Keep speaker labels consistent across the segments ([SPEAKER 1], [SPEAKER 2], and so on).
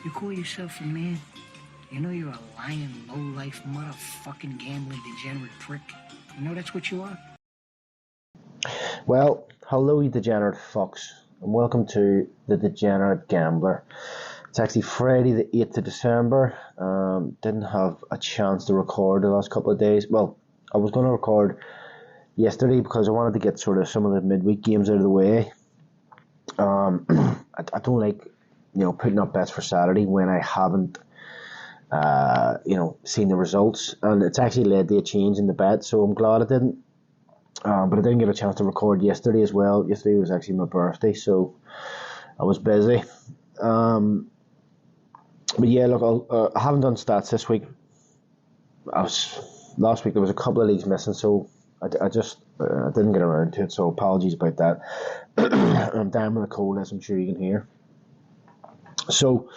[SPEAKER 1] You call yourself a man? You know you're a lying, low-life, motherfucking gambling degenerate prick. You know that's what you are?
[SPEAKER 2] Well, hello you degenerate fucks, and welcome to The Degenerate Gambler. It's actually Friday the 8th of December. Didn't have a chance to record the last couple of days. Well, I was going to record yesterday because I wanted to get sort of some of the midweek games out of the way. I don't like, putting up bets for Saturday when I haven't, seen the results. And it's actually led to a change in the bet, so I'm glad I didn't. But I didn't get a chance to record yesterday as well. Yesterday was actually my birthday, so I was busy. But yeah, look, I haven't done stats this week. Last week there was a couple of leagues missing, so I didn't get around to it. So apologies about that. I'm down with a cold, as I'm sure you can hear. So,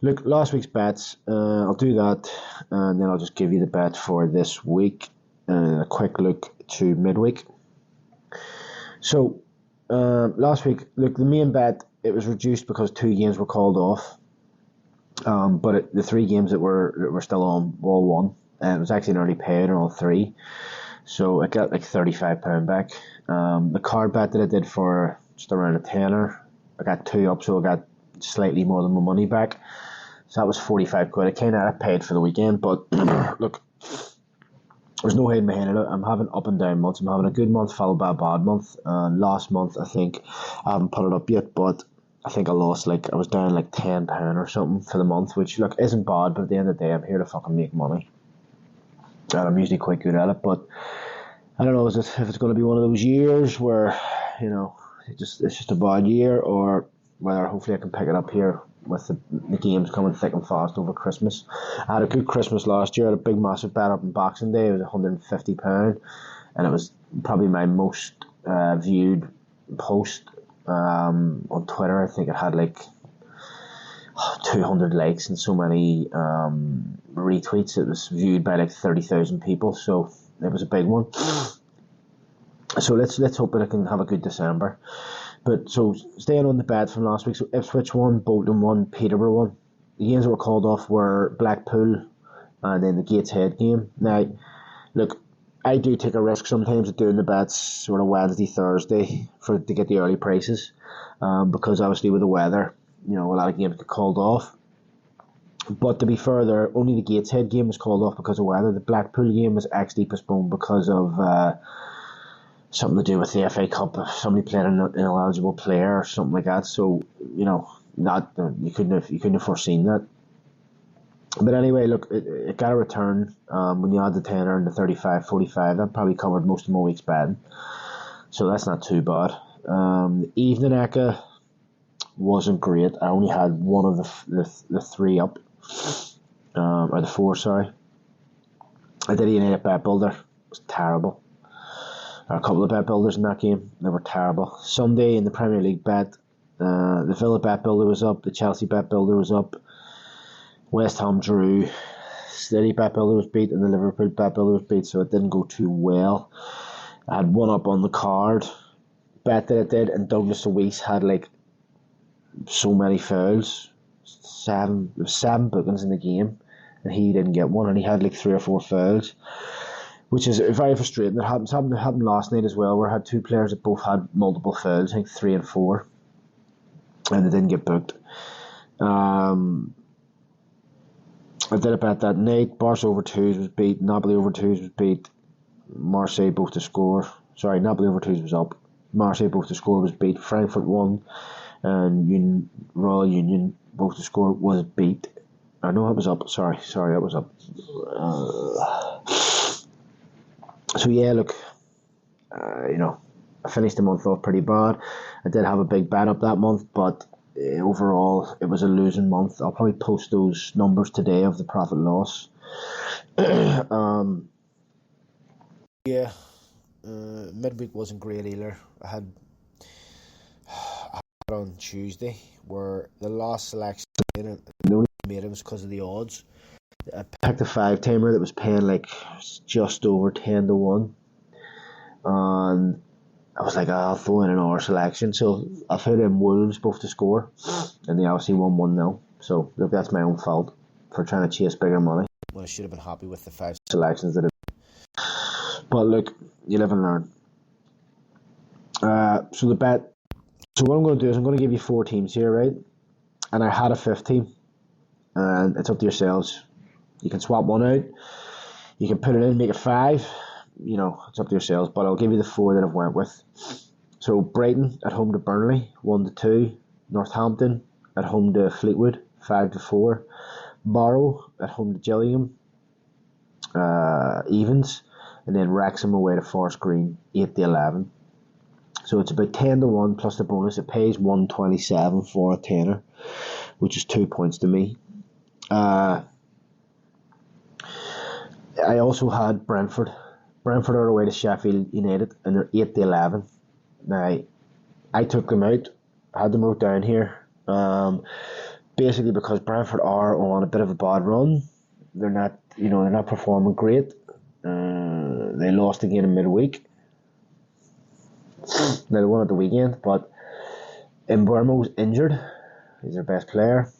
[SPEAKER 2] look, last week's bets. I'll do that, and then I'll just give you the bet for this week. A quick look to midweek. So, last week, look, the main bet, it was reduced because 2 games were called off. But the 3 games that were still on were all won. It was actually an early payout on all 3. So I got like £35 back. The card bet that I did for just around a tenner, I got 2 up, so I got slightly more than my money back. So that was 45 quid. I kind of paid for the weekend, but look, there's no hiding behind it. I'm having up and down months. I'm having a good month followed by a bad month. Last month, I think, I haven't put it up yet, but I think I lost, I was down like £10 or something for the month, which, look, isn't bad, but at the end of the day, I'm here to fucking make money. And I'm usually quite good at it, but I don't know if it's going to be one of those years where, it's just a bad year, or whether hopefully I can pick it up here with the games coming thick and fast over Christmas. I had a good Christmas last year. I had a big massive bet up on Boxing Day. It was £150, and it was probably my most viewed post on Twitter. I think it had 200 likes and so many retweets. It was viewed by 30,000 people, so it was a big one. So let's hope that I can have a good December. But so staying on the bet from last week, so Ipswich won, Bolton won, Peterborough won. The games that were called off were Blackpool and then the Gateshead game. Now, look, I do take a risk sometimes of doing the bets sort of Wednesday, Thursday to get the early prices, because obviously with the weather, a lot of games get called off. But to be fair, only the Gateshead game was called off because of weather. The Blackpool game was actually postponed because of something to do with the FA Cup, somebody playing an ineligible player or something like that. So, you couldn't have foreseen that. But anyway, look, it got a return. When you add the tenner and the 35-45, that probably covered most of my week's betting. So that's not too bad. The evening Eka wasn't great. I only had one of the 3 up, or the 4, sorry. I did a United bet builder. It was terrible. There are a couple of bet builders in that game. They were terrible. Sunday in the Premier League bet, the Villa bet builder was up, the Chelsea bet builder was up, West Ham drew, City bet builder was beat, and the Liverpool bet builder was beat, so it didn't go too well. I had one up on the card bet that I did, and Douglas Luiz had so many fouls. 7 bookings in the game, and he didn't get one, and he had 3 or 4 fouls, which is very frustrating. It happened last night as well, where I had 2 players that both had multiple fouls, I think 3 and 4, and they didn't get booked. I did a bet that night. Barca over 2s was beat, Napoli over 2s was beat, Marseille both to score. Sorry, Napoli over 2s was up, Marseille both to score was beat, Frankfurt won, and Royal Union both to score was beat. I know it was up. Sorry, it was up. So yeah, look, I finished the month off pretty bad. I did have a big bet up that month, but overall it was a losing month. I'll probably post those numbers today of the profit loss. Midweek wasn't great either. I had on Tuesday where the last selection the only made it was because of the odds. I picked a 5-timer that was paying just over 10 to 1, and I was like, I'll throw in an hour selection. So I put in Wolves both to score, and they obviously won 1-0. So look, that's my own fault for trying to chase bigger money when I should have been happy with the 5 selections that I. But look, you live and learn. So the bet. So what I'm going to do is I'm going to give you 4 teams here, right? And I had a 5th team, and it's up to yourselves. You can swap one out. You can put it in, make it 5. You know, it's up to yourselves. But I'll give you the 4 that I've went with. So Brighton at home to Burnley, 1-2. Northampton at home to Fleetwood, 5-4. Barrow at home to Gillingham, evens, and then Wrexham away to Forest Green, 8-11. So it's about 10-1 plus the bonus. It pays 127 for a tenner, which is 2 points to me. I also had Brentford. Brentford are away to Sheffield United, and they're 8-11. Now, I took them out. I had them wrote down here. Basically because Brentford are on a bit of a bad run. They're not performing great. They lost again in midweek. Now they won at the weekend, but Mbeumo's injured. He's their best player.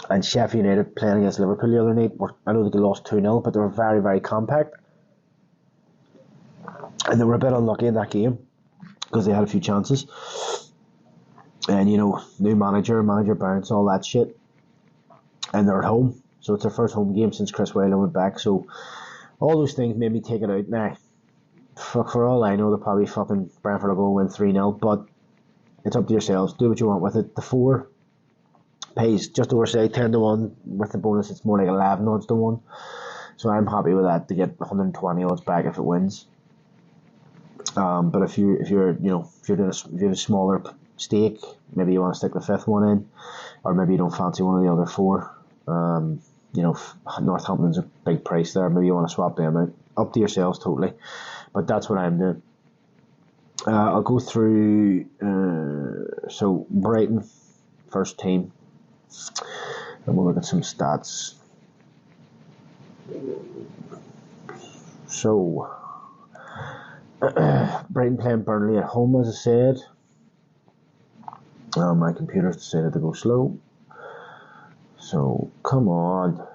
[SPEAKER 2] And Sheffield United playing against Liverpool the other night. I know they lost 2-0, but they were very, very compact. And they were a bit unlucky in that game because they had a few chances. And, new manager bounce, all that shit. And they're at home. So it's their first home game since Chris Whelan went back. So all those things made me take it out. Now, for all I know, they'll probably fucking Brentford will go win 3-0. But it's up to yourselves. Do what you want with it. The 4 pays just over, say, 10-1. With the bonus, it's more like 11 odds to 1. So I'm happy with that to get 120 odds back if it wins. But if you're doing a smaller stake, maybe you want to stick the 5th one in, or maybe you don't fancy one of the other 4. Northampton's a big price there. Maybe you want to swap them out. Up to yourselves totally. But that's what I'm doing. I'll go through. So Brighton, first team, and we'll look at some stats. So Brighton playing Burnley at home, as I said. My computer's decided to go slow. So, come on.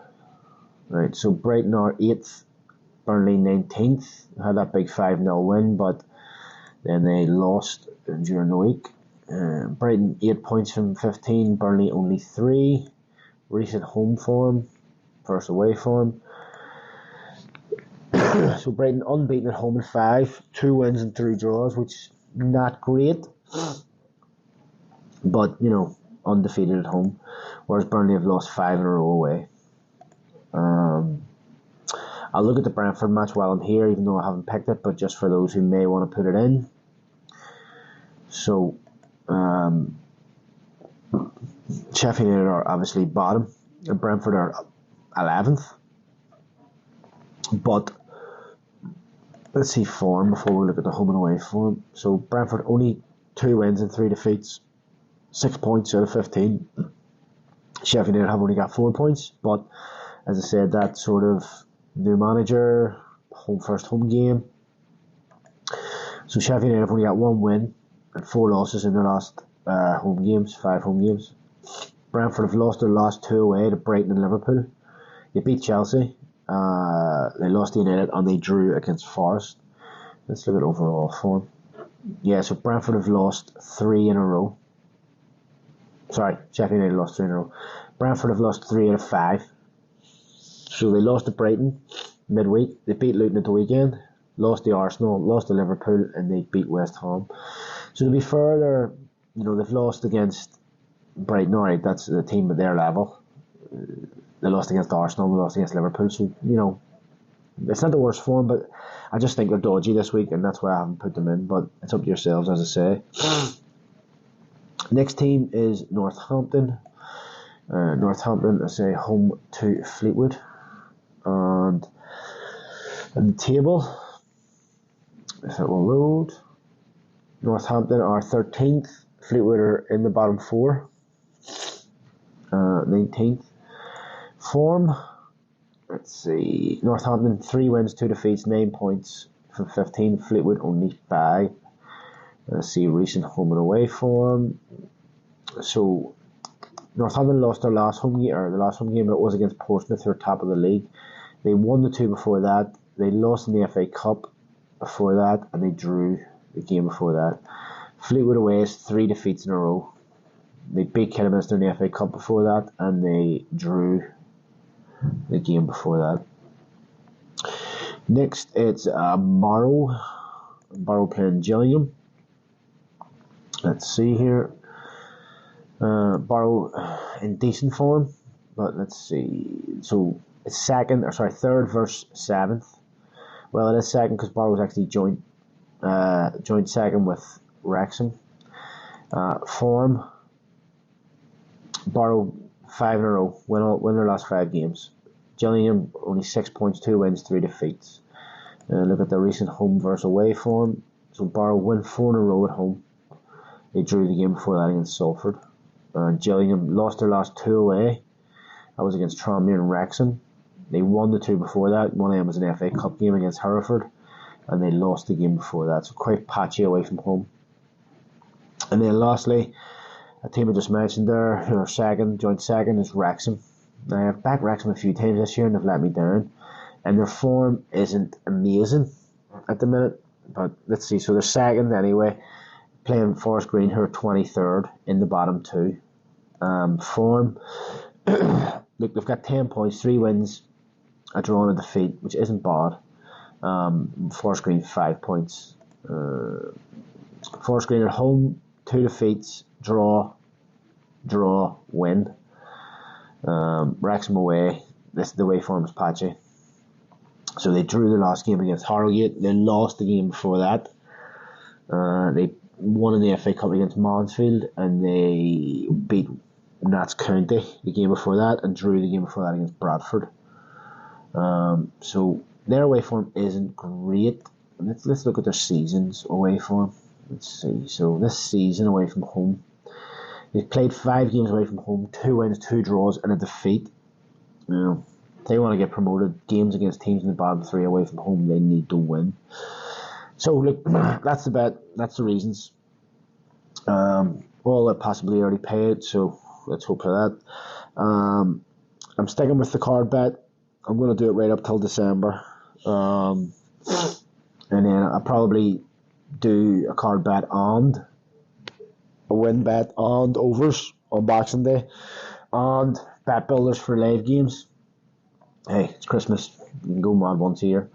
[SPEAKER 2] Right, so Brighton are 8th, Burnley 19th. Had that big 5-0 win, but then they lost during the week. Brighton 8 points from 15, Burnley only 3. Recent home form, first away form. So Brighton unbeaten at home in 5, 2 wins and 3 draws, which is not great. But, undefeated at home. Whereas Burnley have lost 5 in a row away. I'll look at the Brentford match while I'm here, even though I haven't picked it, but just for those who may want to put it in. So, Sheffield United are obviously bottom, and Brentford are 11th. But, let's see form before we look at the home and away form. So, Brentford only 2 wins and 3 defeats. 6 points out of 15. Sheffield United have only got 4 points, but as I said, that sort of new manager, first home game. So Sheffield United have only got 1 win and 4 losses in their last 5 home games. Brentford have lost their last 2 away to Brighton and Liverpool. They beat Chelsea, they lost to United, and they drew against Forest. Let's look at overall form. Yeah, so Brentford have lost 3 in a row. Sorry, Sheffield United lost 3 in a row. Brentford have lost 3 out of 5. So they lost to Brighton midweek. They beat Luton at the weekend. Lost to Arsenal. Lost to Liverpool, and they beat West Ham. So to be fair, they've lost against Brighton. Alright, that's the team at their level. They lost against Arsenal. They lost against Liverpool. So it's not the worst form, but I just think they're dodgy this week, and that's why I haven't put them in. But it's up to yourselves, as I say. Next team is Northampton. Northampton, I say, home to Fleetwood. And in the table, if it will load, Northampton are 13th. Fleetwood are in the bottom 4. 19th. Form, let's see. Northampton, 3 wins, 2 defeats, 9 points from 15. Fleetwood only 5. Let's see recent home and away form. So Northampton lost their last home game, but it was against Portsmouth, who are top of the league. They won the two before that. They lost in the FA Cup before that, and they drew the game before that. Fleetwood away is 3 defeats in a row. They beat Kidderminster in the FA Cup before that, and they drew the game before that. Next, it's Barrow. Barrow playing Gillingham. Let's see here. Barrow in decent form, but let's see. So it's third versus 7th. Well, it is second because Barrow's actually joint second with Wrexham. Form: Barrow 5 in a row, win their last 5 games. Gillingham only 6 points, 2 wins, 3 defeats. Look at the recent home versus away form. So Barrow win 4 in a row at home. They drew the game before that against Salford. Gillingham lost their last 2 away. That was against Tranmere and Wrexham. They won the 2 before that. One of them was an FA Cup game against Hereford, and they lost the game before that. So quite patchy away from home. And then lastly, a team I just mentioned there, who are joint second, is Wrexham. Now, I've backed Wrexham a few times this year and they've let me down. And their form isn't amazing at the minute. But let's see, so they're second anyway, playing Forest Green, who are 23rd in the bottom 2. Form, look, they've got 10 points, 3 wins, a draw and a defeat, which isn't bad. Forest Green 5 points. Forest Green at home, 2 defeats, draw, win. Wrexham away, the away form is patchy. So they drew the last game against Harrogate. They lost the game before that. They won in the FA Cup against Mansfield, and they beat Nats County the game before that, and drew the game before that against Bradford. So their away form isn't great. Let's look at their season's away form. Let's see. So this season away from home, they've played 5 games away from home, 2 wins, 2 draws, and a defeat. You know, if they want to get promoted, games against teams in the bottom 3 away from home, they need to win. So look, that's the bet. That's the reasons. All that possibly already paid, so let's hope for that. I'm sticking with the card bet. I'm going to do it right up till December. And then I'll probably do a card bet and a win bet and overs on Boxing Day and bet builders for live games. Hey, it's Christmas. You can go mad once a year.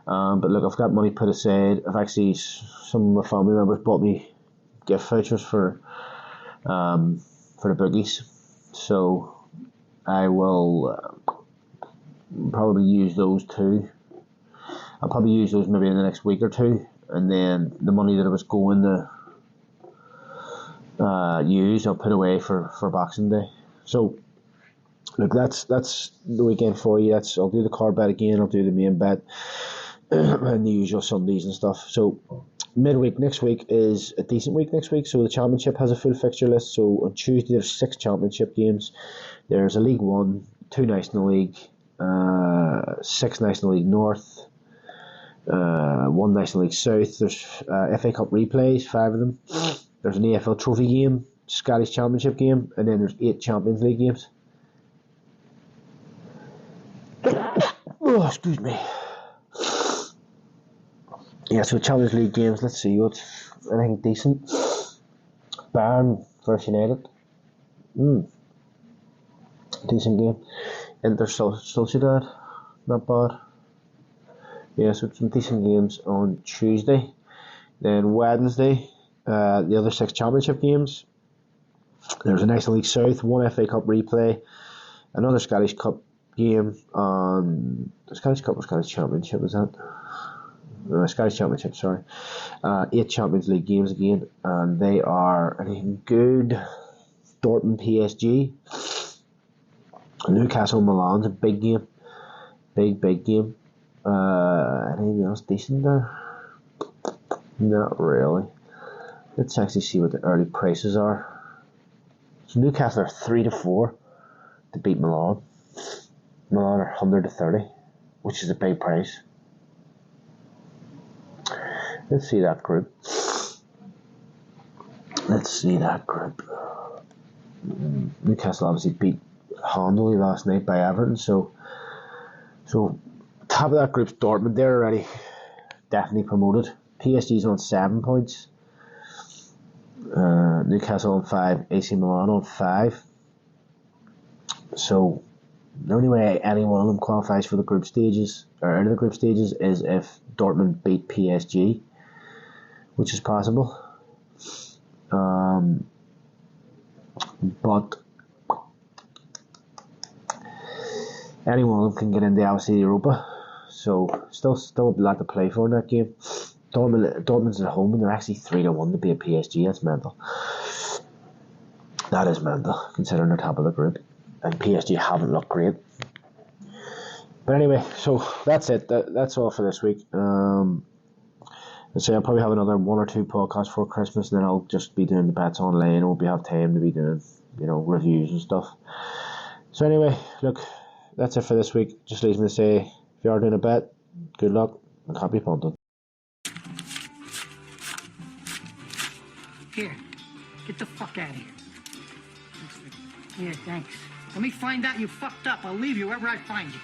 [SPEAKER 2] But look, I've got money put aside. I've actually, some of my family members bought me gift vouchers for the boogies. So I will probably use those too. I'll probably use those maybe in the next week or two, and then the money that I was going to use, I'll put away for Boxing Day. So look, that's the weekend for you. I'll do the card bet again. I'll do the main bet and the usual Sundays and stuff. So midweek next week is a decent week next week. So the championship has a full fixture list. So on Tuesday there's 6 championship games. There's a League 1, 2 National League, 6 National League North, 1 National League South. There's FA Cup replays, 5 of them. There's an AFL Trophy game, Scottish Championship game, and then there's 8 Champions League games. Oh, excuse me. Yeah, so Champions League games, let's see what's anything decent. Bayern versus United. Decent game. Inter Sociedad, not bad. Yeah, so some decent games on Tuesday. Then Wednesday, the other 6 championship games. There's a National League South, 1 FA Cup replay, another Scottish Cup game, the Scottish Cup or Scottish Championship, is that? Scottish Championship, sorry. 8 Champions League games again, and they are anything good. Dortmund PSG, Newcastle Milan's a big game, big game. Anything else decent there? Not really. Let's actually see what the early prices are. So Newcastle are 3-4 to beat Milan. Milan are 100-30, which is a big price. Let's see that group. Newcastle obviously beat handily last night by Everton, so top of that group's Dortmund. They're already definitely promoted. PSG's on 7 points. Newcastle on 5. AC Milan on 5. So the only way any one of them qualifies for the group stages or out of the group stages is if Dortmund beat PSG, which is possible. But any one of them can get into obviously Europa. So still a lot to play for in that game. Dortmund's at home and they're actually 3-1 to beat PSG. That's mental. That is mental considering they're top of the group. And PSG haven't looked great. But anyway, so that's it. That's all for this week. Let's say I'll probably have another 1 or 2 podcasts for Christmas, and then I'll just be doing the bets online. I won't have time to be doing, reviews and stuff. So anyway, look, that's it for this week. Just leaves me to say, if you are doing a bet, good luck and happy punting.
[SPEAKER 1] Here, get the fuck out of here. Yeah, thanks. Let me find out you fucked up. I'll leave you wherever I find you.